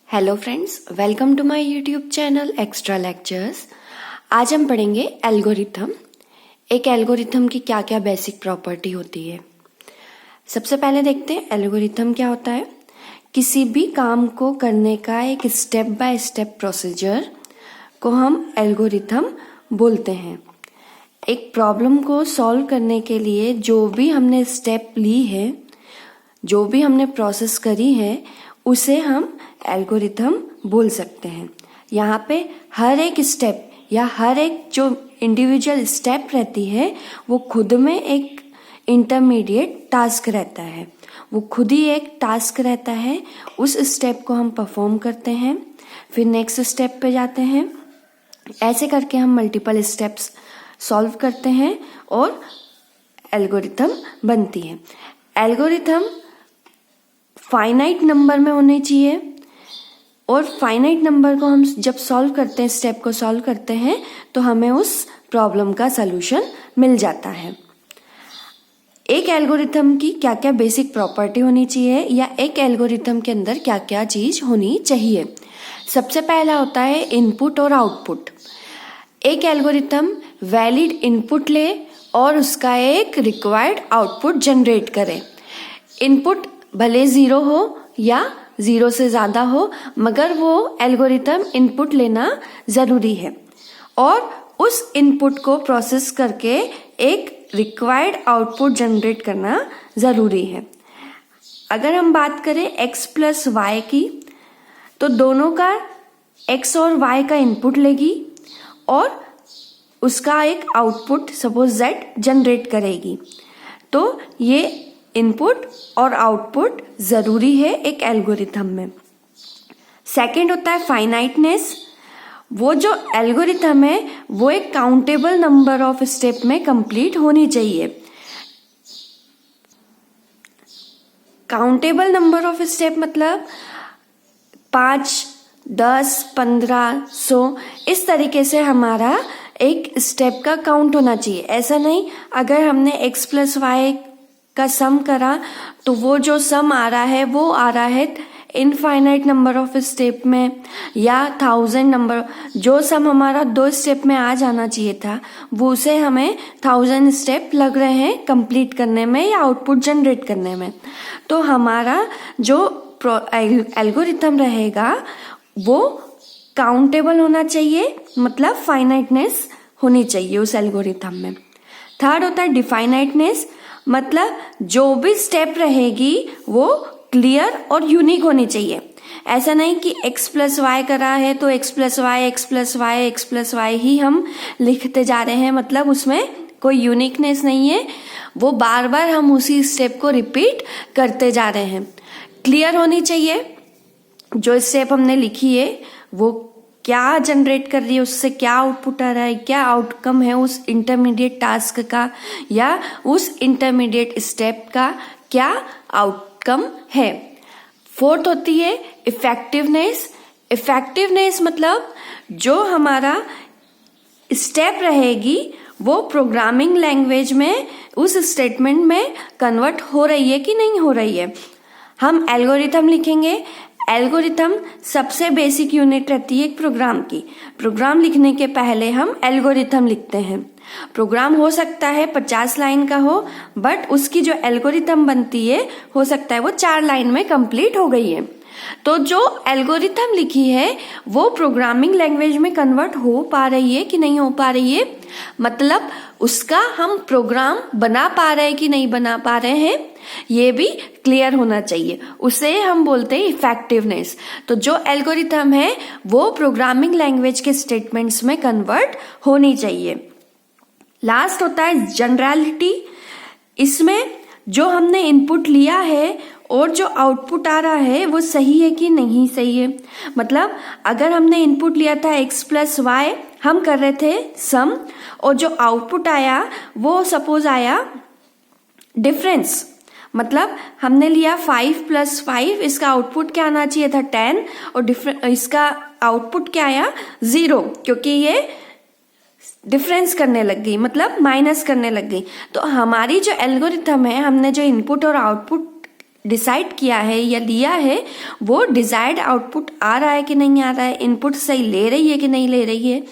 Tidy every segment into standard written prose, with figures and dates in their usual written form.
Hello friends, welcome to my YouTube channel extra lectures. आज हम पढ़ेंगे एल्गोरिथम। एक एल्गोरिथम की क्या क्या बेसिक प्रॉपर्टी होती है। सबसे पहले देखते हैं एल्गोरिथम क्या होता है। किसी भी काम को करने का एक स्टेप बाय स्टेप प्रोसीजर को हम एल्गोरिथम बोलते हैं। एक प्रॉब्लम को सॉल्व करने के लिए जो भी हमने स्टेप ली है, जो भी हमने प्रोसेस करी है, उसे हम एल्गोरिथम बोल सकते हैं। यहाँ पे हर एक स्टेप या हर एक जो इंडिविजुअल स्टेप रहती है वो खुद में एक इंटरमीडिएट टास्क रहता है। वो खुद ही एक टास्क रहता है। उस स्टेप को हम परफॉर्म करते हैं, फिर नेक्स्ट स्टेप पे जाते हैं। ऐसे करके हम मल्टीपल स्टेप्स सॉल्व करते हैं और एल्गोरिथम बनती है। एल्गोरिथम फाइनाइट नंबर में होने चाहिए और फाइनाइट नंबर को हम जब सॉल्व करते हैं, स्टेप को सॉल्व करते हैं, तो हमें उस प्रॉब्लम का सलूशन मिल जाता है। एक एल्गोरिथम की क्या क्या बेसिक प्रॉपर्टी होनी चाहिए या एक एल्गोरिथम के अंदर क्या क्या चीज होनी चाहिए। सबसे पहला होता है इनपुट और आउटपुट। एक एल्गोरिथम वैलिड इनपुट ले और उसका एक रिक्वायर्ड आउटपुट जनरेट करे। इनपुट भले 0 हो या 0 से ज्यादा हो, मगर वो एल्गोरिथम इनपुट लेना जरूरी है और उस इनपुट को प्रोसेस करके एक रिक्वायर्ड आउटपुट जनरेट करना जरूरी है। अगर हम बात करें x प्लस वाई की, तो दोनों का x और y का इनपुट लेगी और उसका एक आउटपुट सपोज z जनरेट करेगी। तो ये इनपुट और आउटपुट जरूरी है एक एल्गोरिथम में। सेकंड होता है फाइनाइटनेस। वो जो एल्गोरिथम है वो एक काउंटेबल नंबर ऑफ स्टेप में कंप्लीट होनी चाहिए। काउंटेबल नंबर ऑफ स्टेप मतलब 5, 10, 15, 100 इस तरीके से हमारा एक स्टेप का काउंट होना चाहिए। ऐसा नहीं अगर हमने x प्लस वाई का सम करा तो वो जो सम आ रहा है वो आ रहा है इनफाइनाइट नंबर ऑफ स्टेप में या 1000 नंबर। जो सम हमारा 2 स्टेप में आ जाना चाहिए था वो उसे हमें 1000 स्टेप लग रहे हैं कंप्लीट करने में या आउटपुट जनरेट करने में। तो हमारा जो एल्गोरिथम रहेगा वो काउंटेबल होना चाहिए, मतलब फाइनाइटनेस होनी चाहिए उस एल्गोरिथम में। थर्ड होता है डिफाइनाइटनेस, मतलब जो भी स्टेप रहेगी वो क्लियर और यूनिक होनी चाहिए। ऐसा नहीं कि x प्लस वाई करा है तो x plus y x plus y x plus y ही हम लिखते जा रहे हैं, मतलब उसमें कोई यूनिकनेस नहीं है। वो बार बार हम उसी स्टेप को रिपीट करते जा रहे हैं। क्लियर होनी चाहिए, जो स्टेप हमने लिखी है वो क्या जनरेट कर रही है, उससे क्या आउटपुट आ रहा है, क्या आउटकम है उस इंटरमीडिएट टास्क का या उस इंटरमीडिएट स्टेप का क्या आउटकम है। फोर्थ होती है इफेक्टिवनेस। इफेक्टिवनेस मतलब जो हमारा स्टेप रहेगी वो प्रोग्रामिंग लैंग्वेज में उस स्टेटमेंट में कन्वर्ट हो रही है कि नहीं हो रही है। हम एल्गोरिथम लिखेंगे। एल्गोरिथम सबसे बेसिक यूनिट रहती है एक प्रोग्राम की। प्रोग्राम लिखने के पहले हम एल्गोरिथम लिखते हैं। प्रोग्राम हो सकता है 50 लाइन का हो, बट उसकी जो एल्गोरिथम बनती है हो सकता है वो 4 लाइन में कंप्लीट हो गई है। तो जो एल्गोरिथम लिखी है वो प्रोग्रामिंग लैंग्वेज में कन्वर्ट हो पा रही है कि नहीं हो पा रही है, मतलब उसका हम प्रोग्राम बना पा रहे हैं कि नहीं बना पा रहे हैं, ये भी क्लियर होना चाहिए। उसे हम बोलते हैं इफेक्टिवनेस। तो जो एल्गोरिथम है वो प्रोग्रामिंग लैंग्वेज के स्टेटमेंट्स में कन्वर्ट होनी चाहिए। लास्ट होता है जनरलिटी। इसमें जो हमने इनपुट लिया है और जो आउटपुट आ रहा है वो सही है कि नहीं सही है। मतलब अगर हमने इनपुट लिया था x प्लस वाई, हम कर रहे थे सम, और जो आउटपुट आया वो सपोज आया डिफरेंस। मतलब हमने लिया 5 प्लस 5, इसका आउटपुट क्या आना चाहिए था 10 और इसका आउटपुट क्या आया 0, क्योंकि ये डिफरेंस करने लग गई, मतलब माइनस करने लग गई। तो हमारी जो एल्गोरिथम है, हमने जो इनपुट और आउटपुट डिसाइड किया है या लिया है वो डिजायर्ड आउटपुट आ रहा है कि नहीं आ रहा है, इनपुट सही ले रही है कि नहीं ले रही है,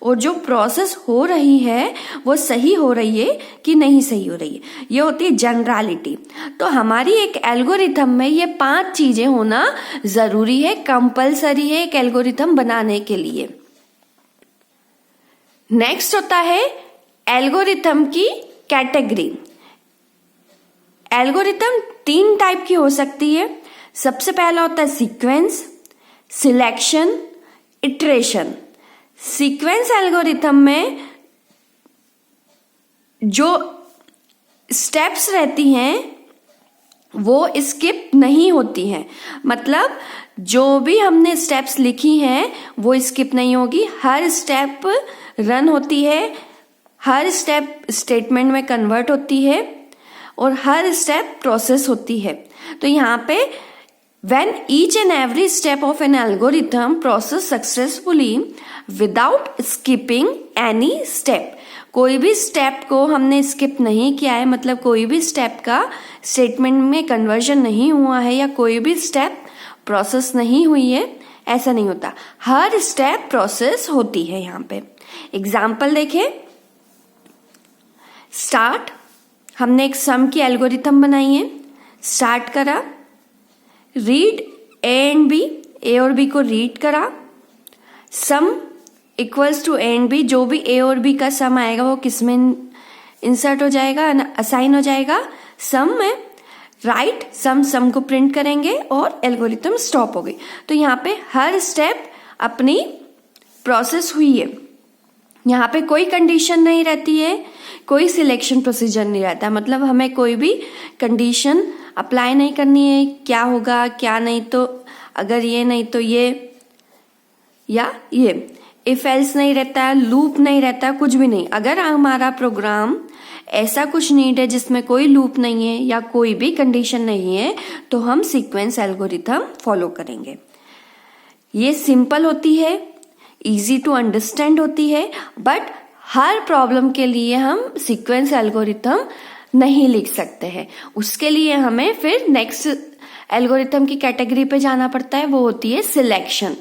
और जो प्रोसेस हो रही है वो सही हो रही है कि नहीं सही हो रही है। ये होती है जनरलिटी। तो हमारी एक एल्गोरिथम में ये 5 चीजें होना जरूरी है, कंपलसरी है एक एल्गोरिथम बनाने के लिए। नेक्स्ट होता है एल्गोरिथम की कैटेगरी। एल्गोरिथम 3 टाइप की हो सकती है। सबसे पहला होता है sequence, selection, iteration. Sequence algorithm में जो स्टेप्स रहती हैं वो स्किप नहीं होती हैं, मतलब जो भी हमने स्टेप्स लिखी हैं वो स्किप नहीं होगी, हर स्टेप रन होती है, हर स्टेप स्टेटमेंट में कन्वर्ट होती है और हर स्टेप प्रोसेस होती है। तो यहाँ पे when each and every step of an algorithm process successfully without skipping any step, कोई भी स्टेप को हमने स्किप नहीं किया है, मतलब कोई भी स्टेप का स्टेटमेंट में कन्वर्जन नहीं हुआ है या कोई भी स्टेप प्रोसेस नहीं हुई है, ऐसा नहीं होता, हर स्टेप प्रोसेस होती है। यहाँ पे एग्जाम्पल देखें। स्टार्ट, हमने एक सम की एल्गोरिथम बनाई है, स्टार्ट करा, read A and B, A और बी को रीड करा, sum equals to A and B, जो भी ए और बी का सम आएगा वो किसमें इंसर्ट हो जाएगा, असाइन हो जाएगा, सम में। राइट सम को प्रिंट करेंगे और एल्गोरिथम स्टॉप हो गई। तो यहाँ पे हर स्टेप अपनी प्रोसेस हुई है, यहाँ पे कोई कंडीशन नहीं रहती है, कोई सिलेक्शन प्रोसीजर नहीं रहता, मतलब हमें कोई भी कंडीशन अप्लाई नहीं करनी है, क्या होगा क्या नहीं, तो अगर ये नहीं तो ये, या ये इफ एल्स नहीं रहता है, लूप नहीं रहता, कुछ भी नहीं। अगर हमारा प्रोग्राम ऐसा कुछ नीड है जिसमें कोई लूप नहीं है या कोई भी कंडीशन नहीं है तो हम सीक्वेंस एल्गोरिथम फॉलो करेंगे। ये सिंपल होती है, इजी टू अंडरस्टैंड होती है, बट हर प्रॉब्लम के लिए हम सीक्वेंस एल्गोरिथम नहीं लिख सकते हैं, उसके लिए हमें फिर नेक्स्ट एल्गोरिथम की कैटेगरी पे जाना पड़ता है, वो होती है सिलेक्शन।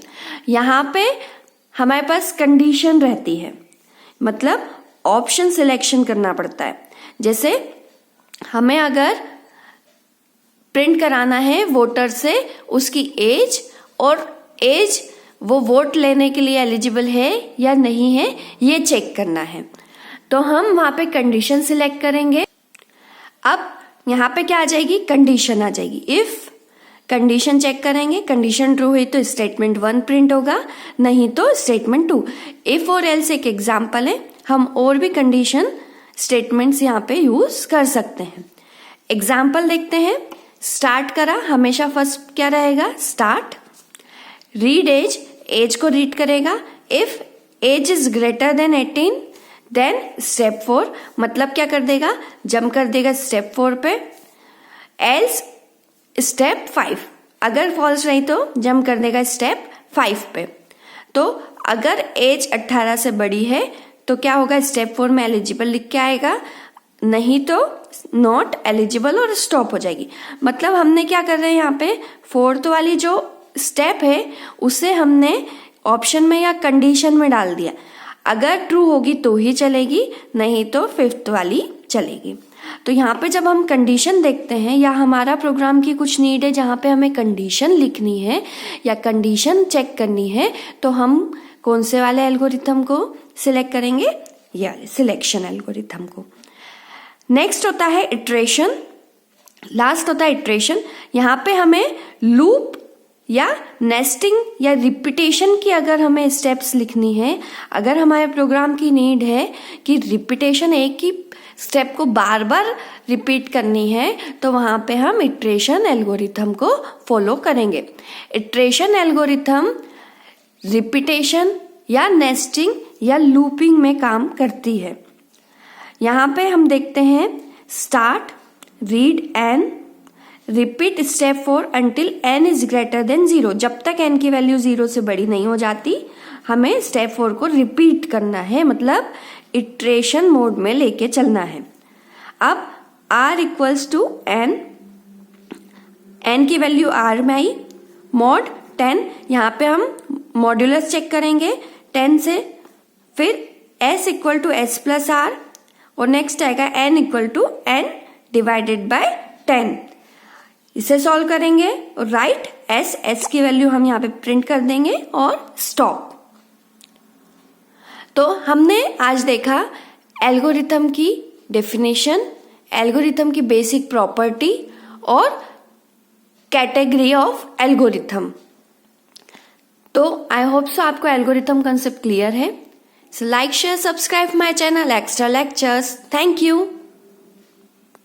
यहाँ पे हमारे पास कंडीशन रहती है, मतलब ऑप्शन सिलेक्शन करना पड़ता है। जैसे हमें अगर प्रिंट कराना है वोटर से उसकी एज, और एज वो वोट लेने के लिए एलिजिबल है या नहीं है ये चेक करना है, तो हम वहां पे कंडीशन सिलेक्ट करेंगे। अब यहाँ पे क्या आ जाएगी, कंडीशन आ जाएगी। इफ कंडीशन चेक करेंगे, कंडीशन ट्रू हुई तो स्टेटमेंट 1 प्रिंट होगा, नहीं तो स्टेटमेंट 2। इफ और एल्स एक एग्जाम्पल है, हम और भी कंडीशन स्टेटमेंट्स यहाँ पे यूज कर सकते हैं। एग्जाम्पल देखते हैं। स्टार्ट करा, हमेशा फर्स्ट क्या रहेगा, स्टार्ट। रीड एज, एज को रीड करेगा। If age is greater than 18 then step 4, मतलब क्या कर देगा, जंप कर देगा स्टेप 4 पे। एल्स स्टेप 5, अगर फॉल्स रही तो जंप कर देगा स्टेप 5 पे। तो अगर एज 18 से बड़ी है तो क्या होगा, स्टेप 4 में एलिजिबल लिख के आएगा, नहीं तो नॉट एलिजिबल और स्टॉप हो जाएगी। मतलब हमने क्या कर रहे हैं यहाँ पे, 4th वाली जो स्टेप है उसे हमने ऑप्शन में या कंडीशन में डाल दिया, अगर ट्रू होगी तो ही चलेगी, नहीं तो 5th वाली चलेगी। तो यहाँ पे जब हम कंडीशन देखते हैं या हमारा प्रोग्राम की कुछ नीड है जहाँ पे हमें कंडीशन लिखनी है या कंडीशन चेक करनी है, तो हम कौन से वाले एल्गोरिथम को सिलेक्ट करेंगे, या सिलेक्शन एल्गोरिथम को। नेक्स्ट होता है इटरेशन, लास्ट होता है इटरेशन। यहाँ पे हमें लूप या नेस्टिंग या रिपीटेशन की अगर हमें स्टेप्स लिखनी है, अगर हमारे प्रोग्राम की नीड है कि रिपीटेशन, एक ही स्टेप को बार बार रिपीट करनी है, तो वहां पे हम इटरेशन एल्गोरिथम को फॉलो करेंगे। इटरेशन एल्गोरिथम रिपीटेशन या नेस्टिंग या लूपिंग में काम करती है। यहाँ पे हम देखते हैं start, read N, repeat step 4 until n is greater than 0, जब तक n की वैल्यू 0 से बड़ी नहीं हो जाती हमें स्टेप 4 को रिपीट करना है, मतलब इटरेशन मोड में लेके चलना है। अब r equals to n, n की वैल्यू r में आई, मॉड 10, यहाँ पे हम मॉड्यूलस चेक करेंगे 10 से, फिर s equal to s plus r, और नेक्स्ट आएगा n equal to n divided by 10। इसे सॉल्व करेंगे और राइट s की वैल्यू हम यहाँ पे प्रिंट कर देंगे और स्टॉप। तो हमने आज देखा एल्गोरिथम की डेफिनेशन, एल्गोरिथम की बेसिक प्रॉपर्टी और कैटेगरी ऑफ एल्गोरिथम। तो आई होप सो आपको एल्गोरिथम कंसेप्ट क्लियर है। So like, share, subscribe my channel extra lectures. Thank you.